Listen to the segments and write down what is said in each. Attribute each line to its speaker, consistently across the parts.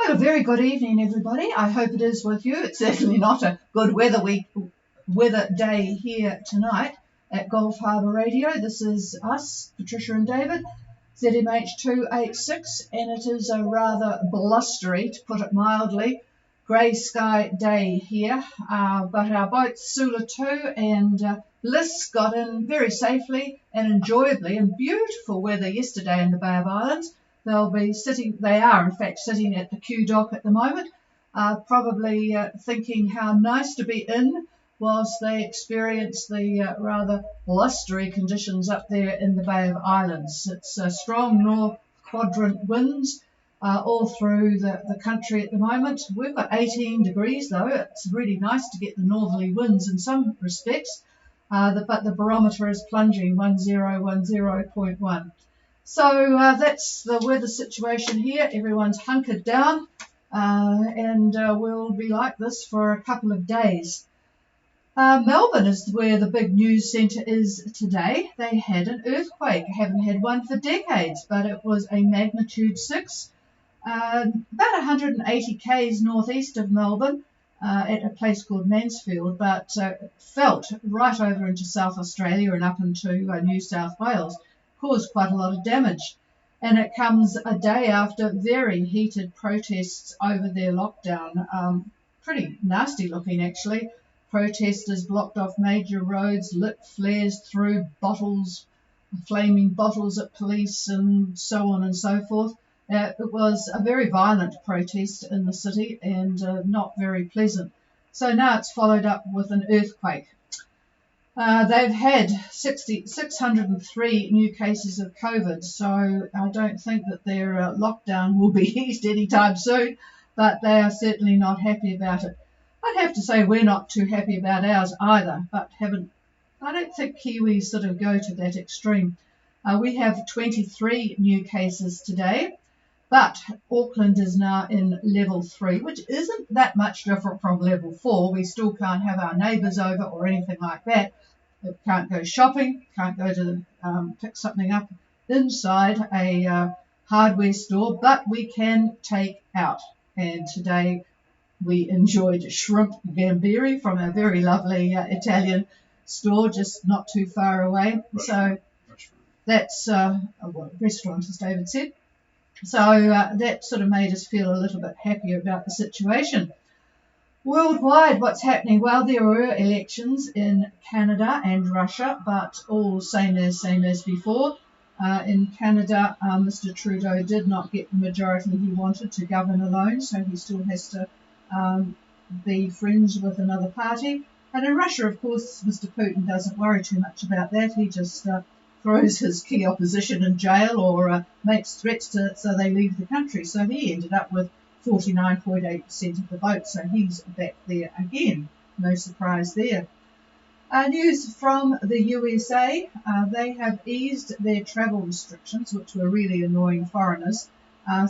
Speaker 1: Well, a very good evening, everybody. I hope it is with you. It's certainly not a good weather day here tonight at Gulf Harbour Radio. This is us, Patricia and David, ZMH286, and it is a rather blustery, to put it mildly, grey sky day here. But our boat Sula 2 and Bliss got in very safely and enjoyably in beautiful weather yesterday in the Bay of Islands. They are in fact sitting at the Q dock at the moment, probably thinking how nice to be in whilst they experience the rather blustery conditions up there in the Bay of Islands. It's strong north quadrant winds all through the country at the moment. We've got 18 degrees though. It's really nice to get the northerly winds in some respects, but the barometer is plunging 1010.1. So that's the weather situation here. Everyone's hunkered down and we'll be like this for a couple of days. Melbourne is where the big news centre is today. They had an earthquake. Haven't had one for decades, but it was a magnitude 6, about 180 k's northeast of Melbourne at a place called Mansfield, but felt right over into South Australia and up into New South Wales. Caused quite a lot of damage, and it comes a day after very heated protests over their lockdown. Pretty nasty looking actually. Protesters blocked off major roads, lit flares through bottles, flaming bottles at police and so on and so forth. It was a very violent protest in the city and not very pleasant. So now it's followed up with an earthquake. They've had 603 new cases of COVID, so I don't think that their lockdown will be eased anytime soon, but they are certainly not happy about it. I'd have to say we're not too happy about ours either, but I don't think Kiwis sort of go to that extreme. We have 23 new cases today, but Auckland is now in level 3, which isn't that much different from level 4. We still can't have our neighbours over or anything like that. We can't go shopping, can't go to pick something up inside a hardware store, but we can take out. And today we enjoyed shrimp gamberi from a very lovely Italian store just not too far away. So that's a restaurant, as David said. So that sort of made us feel a little bit happier about the situation. Worldwide, what's happening? Well, there were elections in Canada and Russia, but all same as before. In Canada, Mr. Trudeau did not get the majority he wanted to govern alone, so he still has to be friends with another party. And in Russia, of course, Mr. Putin doesn't worry too much about that. He just throws his key opposition in jail or makes threats so they leave the country. So he ended up with 49.8% of the vote, so he's back there again. No surprise there. News from the USA. They have eased their travel restrictions, which were really annoying foreigners.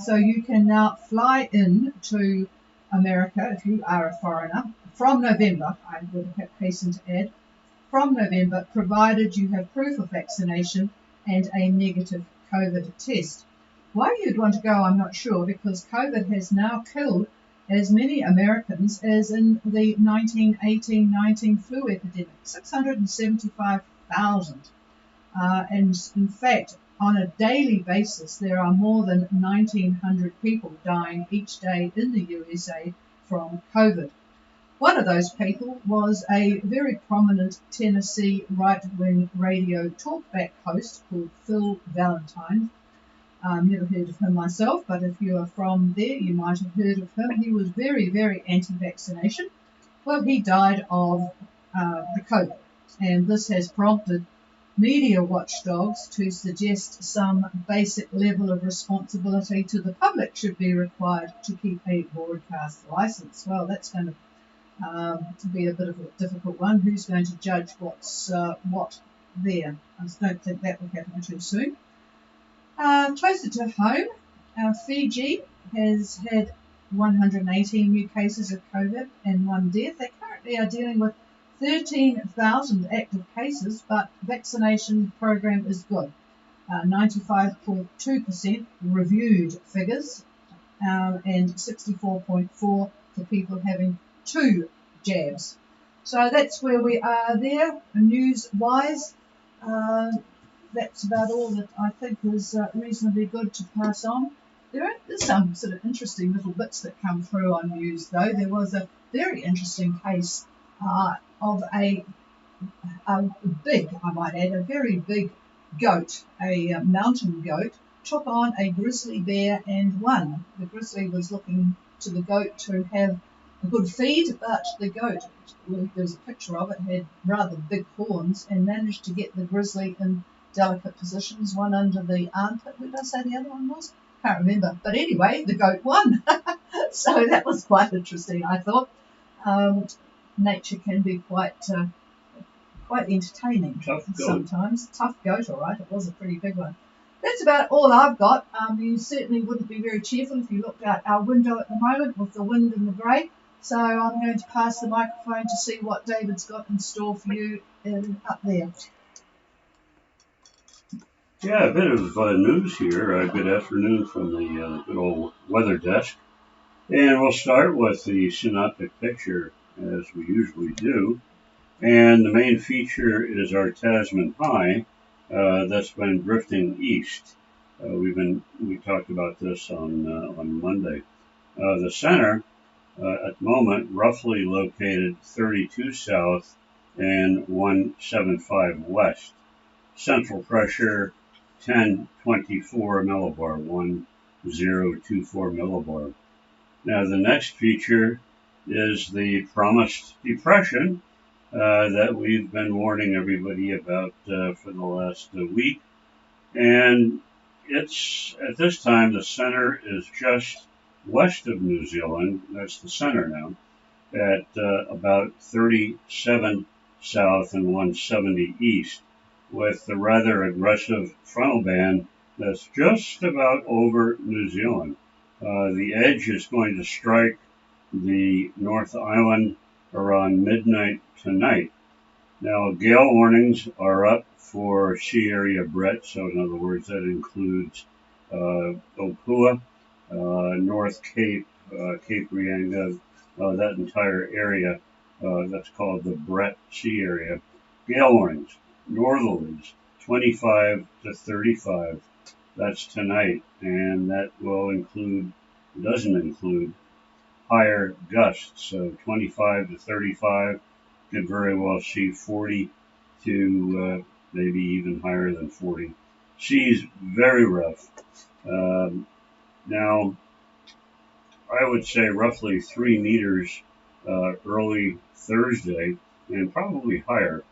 Speaker 1: So you can now fly in to America if you are a foreigner from November, I would hasten to add, from November, provided you have proof of vaccination and a negative COVID test. Why you'd want to go, I'm not sure, because COVID has now killed as many Americans as in the 1918-19 flu epidemic, 675,000. And in fact, on a daily basis, there are more than 1,900 people dying each day in the USA from COVID. One of those people was a very prominent Tennessee right-wing radio talkback host called Phil Valentine. Never heard of him myself, but if you are from there, you might have heard of him. He was very, very anti-vaccination. Well, he died of the COVID, and this has prompted media watchdogs to suggest some basic level of responsibility to the public should be required to keep a broadcast license. Well, that's going to be a bit of a difficult one. Who's going to judge what's what there? I just don't think that will happen too soon. Closer to home, Fiji has had 118 new cases of COVID and 1 death. They currently are dealing with 13,000 active cases, but vaccination program is good. 95.2% reviewed figures and 64.4 for people having 2 jabs. So that's where we are there, news-wise. That's about all that I think is reasonably good to pass on. There are some sort of interesting little bits that come through on news, though. There was a very interesting case of a big, I might add, a very big goat, a mountain goat, took on a grizzly bear and won. The grizzly was looking to the goat to have a good feed, but the goat, there's a picture of it, had rather big horns and managed to get the grizzly in delicate positions, one under the armpit. Where did I say the other one was? Can't remember. But anyway, the goat won. So that was quite interesting, I thought. Nature can be quite entertaining sometimes. Tough goat, all right. It was a pretty big one. That's about all I've got. You certainly wouldn't be very cheerful if you looked out our window at the moment with the wind and the grey. So I'm going to pass the microphone to see what David's got in store for you up there.
Speaker 2: Yeah, a bit of news here. Good afternoon from the good old weather desk. And we'll start with the synoptic picture, as we usually do. And the main feature is our Tasman high that's been drifting east. We talked about this on Monday. The center at the moment roughly located 32 south and 175 west. Central pressure 1024 millibar, 1024 millibar. Now the next feature is the promised depression that we've been warning everybody about for the last week. And it's at this time the center is just west of New Zealand. That's the center now, at about 37 south and 170 east, with the rather aggressive frontal band that's just about over New Zealand. The edge is going to strike the North Island around midnight tonight. Now, gale warnings are up for Sea Area Brett, so in other words, that includes Opua, North Cape, Cape Reinga, that entire area that's called the Brett Sea Area. Gale warnings, northerlies, 25 to 35. That's tonight, and that doesn't include higher gusts, so 25 to 35, could very well see 40 to maybe even higher than 40. Sea's very rough. Now, I would say roughly 3 meters early Thursday, and probably higher.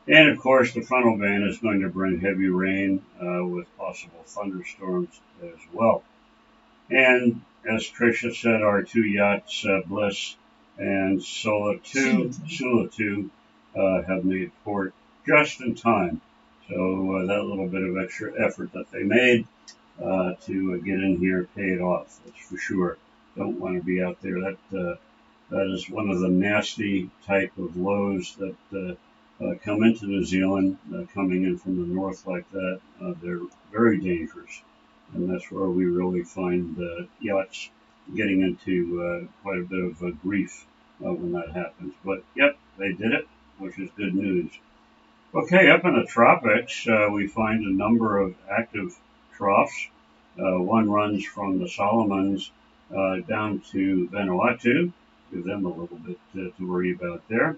Speaker 2: And of course, the frontal band is going to bring heavy rain with possible thunderstorms as well. And as Tricia said, our 2 yachts, Bliss and Sula 2, have made port just in time. So that little bit of extra effort that they made to get in here paid off. That's for sure. Don't want to be out there. That is one of the nasty type of lows that come into New Zealand, coming in from the north like that. They're very dangerous, and that's where we really find yachts getting into quite a bit of grief when that happens. But yep, they did it, which is good news. Okay, up in the tropics, we find a number of active troughs. One runs from the Solomons down to Vanuatu. Give them a little bit to worry about there.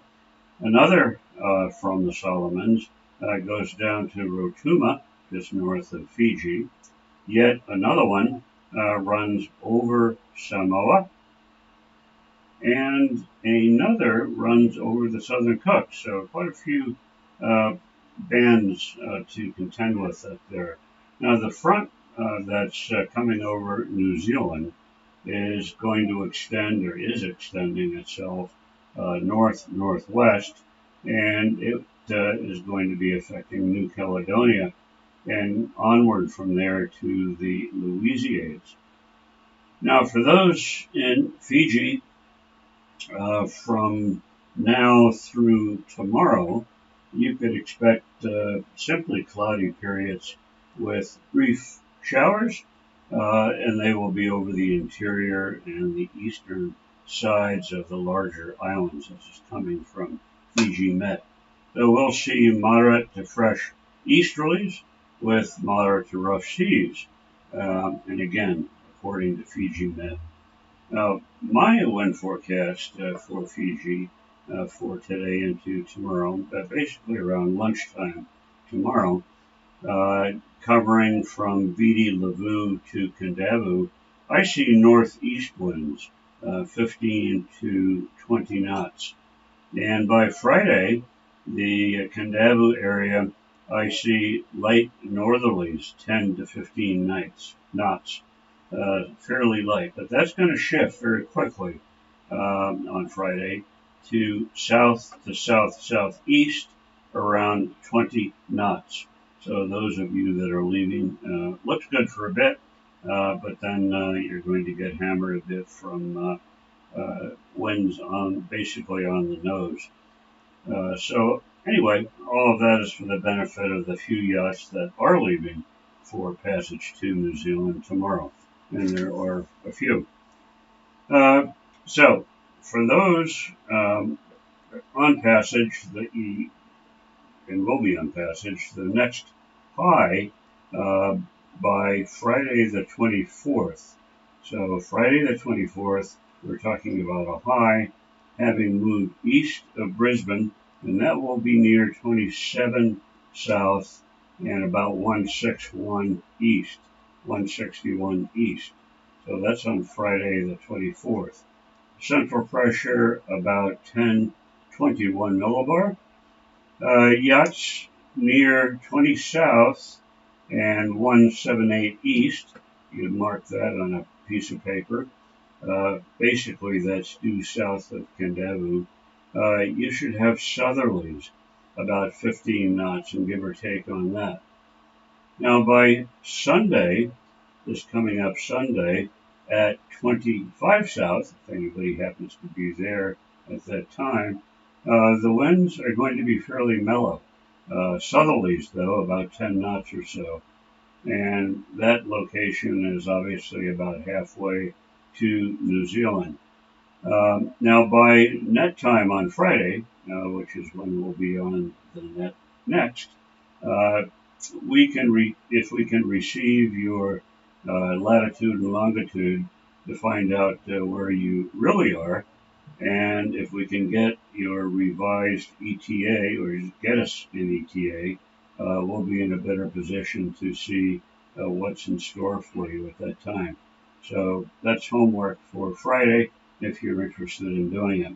Speaker 2: Another from the Solomons goes down to Rotuma, just north of Fiji. Yet another one runs over Samoa, and another runs over the Southern Cook. So quite a few bands to contend with up there. Now the front that's coming over New Zealand is going to extend, or is extending itself north-northwest, and it is going to be affecting New Caledonia and onward from there to the Louisiades. Now, for those in Fiji, from now through tomorrow, you could expect simply cloudy periods with brief showers and they will be over the interior and the eastern sides of the larger islands. This is coming from Fiji Met. So we'll see moderate to fresh easterlies with moderate to rough seas. And again, according to Fiji Met. Now, my wind forecast for Fiji for today into tomorrow, basically around lunchtime tomorrow, covering from Viti Levu to Kandavu, I see northeast winds, 15 to 20 knots. And by Friday, the Kandavu area, I see light northerlies, 10 to 15 knots, fairly light. But that's going to shift very quickly on Friday to southeast around 20 knots. So those of you that are leaving, looks good for a bit, but then you're going to get hammered a bit from winds basically on the nose. So anyway, all of that is for the benefit of the few yachts that are leaving for passage to New Zealand tomorrow, and there are a few. So for those on passage, and will be on passage, the next high by Friday the 24th. So Friday the 24th, we're talking about a high having moved east of Brisbane, and that will be near 27 south and about 161 east, 161 east. So that's on Friday the 24th. Central pressure about 1021 millibar. Yachts near 20 south and 178 east. You can mark that on a piece of paper. Basically, that's due south of Kandavu. You should have southerlies about 15 knots and give or take on that. Now, by Sunday, this coming up Sunday, at 25 south, if anybody happens to be there at that time, the winds are going to be fairly mellow. Southerlies, though, about 10 knots or so. And that location is obviously about halfway to New Zealand. Now, by net time on Friday, which is when we'll be on the net next, if we can receive your latitude and longitude to find out where you really are, and if we can get your revised ETA or get us an ETA, we'll be in a better position to see what's in store for you at that time. So that's homework for Friday if you're interested in doing it.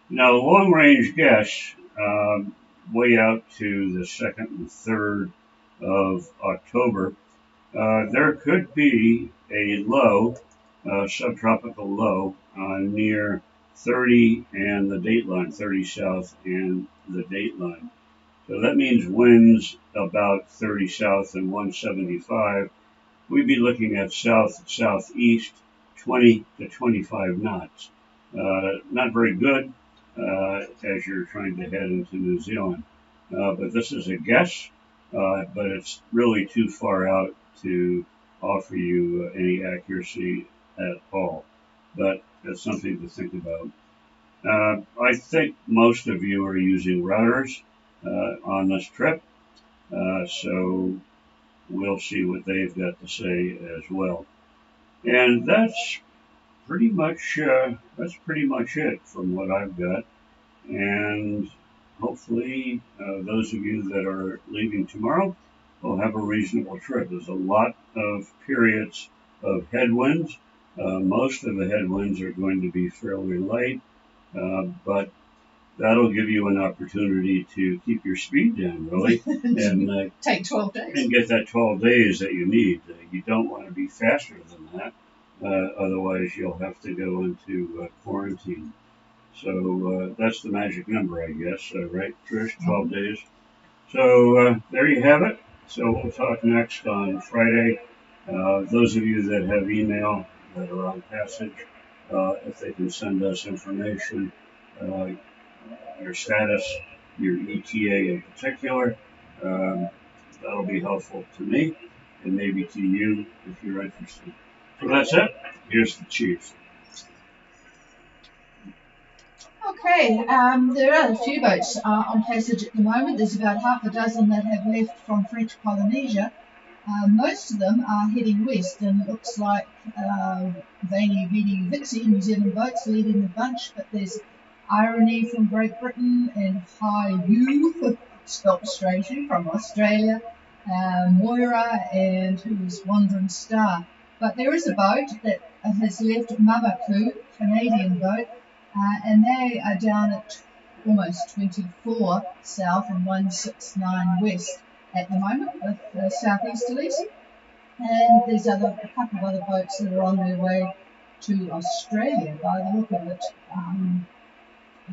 Speaker 2: Now, long range guess, way out to the 2nd and 3rd of October, there could be a low, subtropical low, near 30 and the dateline, 30 south and the dateline. So that means winds about 30 south and 175. We'd be looking at southeast 20 to 25 knots. Not very good as you're trying to head into New Zealand. But this is a guess, but it's really too far out to offer you any accuracy at all. But that's something to think about. I think most of you are using routers on this trip, so we'll see what they've got to say as well. And that's pretty much it from what I've got. And hopefully those of you that are leaving tomorrow will have a reasonable trip. There's a lot of periods of headwinds. Most of the headwinds are going to be fairly light, but that'll give you an opportunity to keep your speed down, really, and
Speaker 1: take 12 days
Speaker 2: and get that 12 days that you need. You don't want to be faster than that, otherwise you'll have to go into quarantine. So that's the magic number, I guess, right, Trish? 12 days. So there you have it. So we'll talk next on Friday. Those of you that have email that are on passage, if they can send us information, your status, your ETA in particular, that'll be helpful to me. and maybe to you if you're interested. So that's it. Here's the Chiefs.
Speaker 1: Okay, there are a few boats on passage at the moment. There's about half a dozen that have left from French Polynesia. Most of them are heading west, and it looks like Vaney, Vidi, Vixie, New Zealand boats leading the bunch, but there's Irony from Great Britain and High U, spelled strangely, from Australia, Moira, and who's Wandering Star. But there is a boat that has left Mamaku, Canadian boat, and they are down at almost 24 south and 169 west at the moment with southeasterlies. And there's a couple of other boats that are on their way to Australia by the look of it,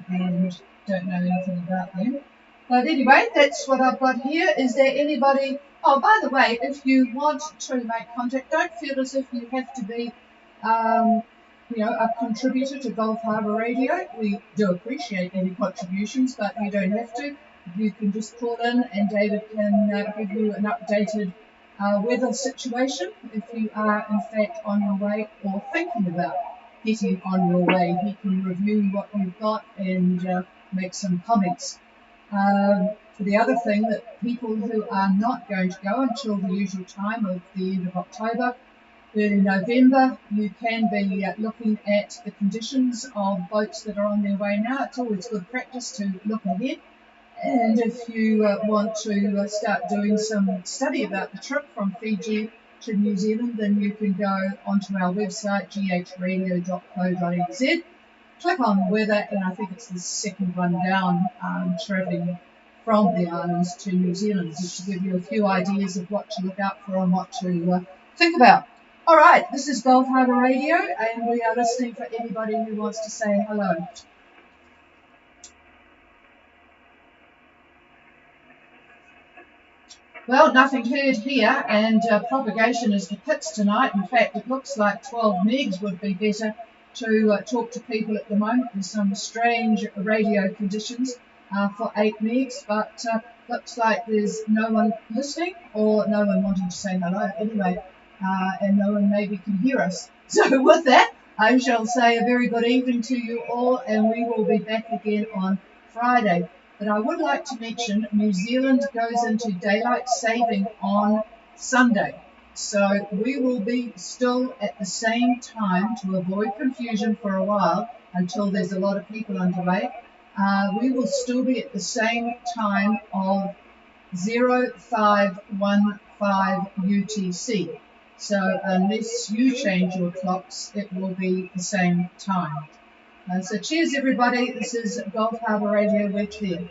Speaker 1: and don't know anything about them. But anyway, that's what I've got here. Is there anybody... Oh, by the way, if you want to make contact, don't feel as if you have to be a contributor to Gulf Harbour Radio. We do appreciate any contributions, but you don't have to. You can just call in and David can give you an updated weather situation if you are in fact on your way or thinking about getting on your way. He can review what you've got and make some comments. The other thing, that people who are not going to go until the usual time of the end of October, early November, you can be looking at the conditions of boats that are on their way now. It's always good practice to look ahead. And if you want to start doing some study about the trip from Fiji to New Zealand, then you can go onto our website, ghradio.co.nz, click on weather, and I think it's the second one down, travelling from the islands to New Zealand, just to give you a few ideas of what to look out for and what to think about. All right, this is Gulf Harbour Radio, and we are listening for anybody who wants to say hello. Well, nothing heard here, and propagation is the pits tonight. In fact, it looks like 12 megs would be better to talk to people at the moment. There's some strange radio conditions for 8 megs, but looks like there's no one listening or no one wanting to say hello anyway, and no one maybe can hear us. So with that, I shall say a very good evening to you all, and we will be back again on Friday. But I would like to mention New Zealand goes into daylight saving on Sunday. So we will be still at the same time to avoid confusion for a while until there's a lot of people underway. We will still be at the same time of 0515 UTC. So unless you change your clocks, it will be the same time. So cheers everybody, this is Gulf Harbour Radio, we're clear.